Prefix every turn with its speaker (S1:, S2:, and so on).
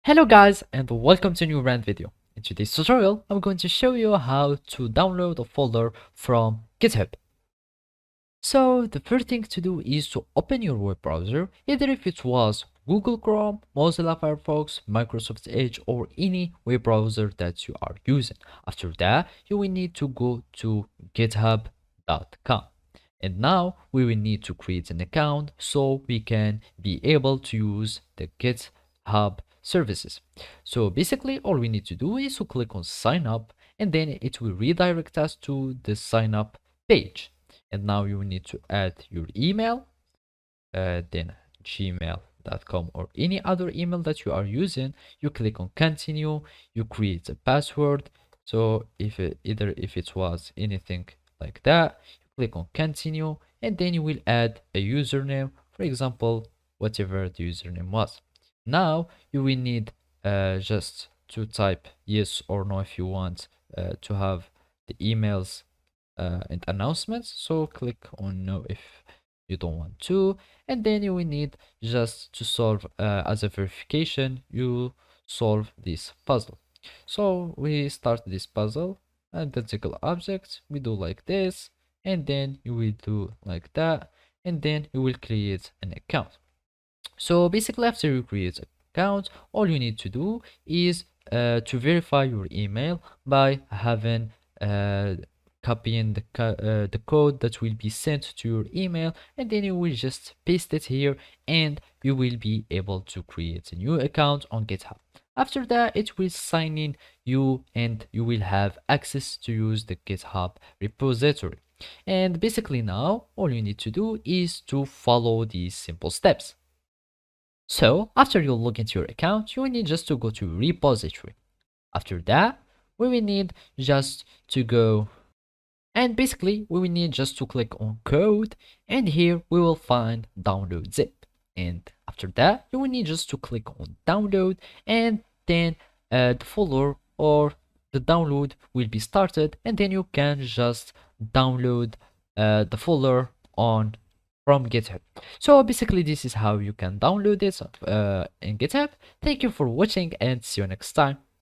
S1: Hello guys and welcome to a new brand video. In today's tutorial, I'm going to show you how to download a folder from GitHub. So the first thing to do is to open your web browser, either if it was Google Chrome, Mozilla Firefox, Microsoft Edge or any web browser that you are using. After that, you will need to go to github.com. And now we will need to create an account so we can be able to use the GitHub services. So basically all we need to do is to click on sign up and then it will redirect us to the sign up page. And now you need to add your email, then gmail.com or any other email that you are using. You click on continue, you create a password. So if it was anything like that, you click on continue and then you will add a username, for example whatever the username was. Now you will need just to type yes or no if you want to have the emails and announcements. So click on no if you don't want to, and then you will need just to solve as a verification, you solve this puzzle. So we start this puzzle and identical object, we do like this, and then you will do like that, and then you will create an account. So basically after you create an account, all you need to do is to verify your email by having copying the code that will be sent to your email, and then you will just paste it here and you will be able to create a new account on GitHub. After that, it will sign in you and you will have access to use the GitHub repository. And basically now all you need to do is to follow these simple steps. So after you log into your account, you will need just to go to repository. After that, we will need just to go and basically we will need just to click on code, and here we will find download zip. And after that, you will need just to click on download, and then the folder or the download will be started, and then you can just download the folder on from GitHub. So basically this is how you can download it in GitHub. Thank you for watching and see you next time.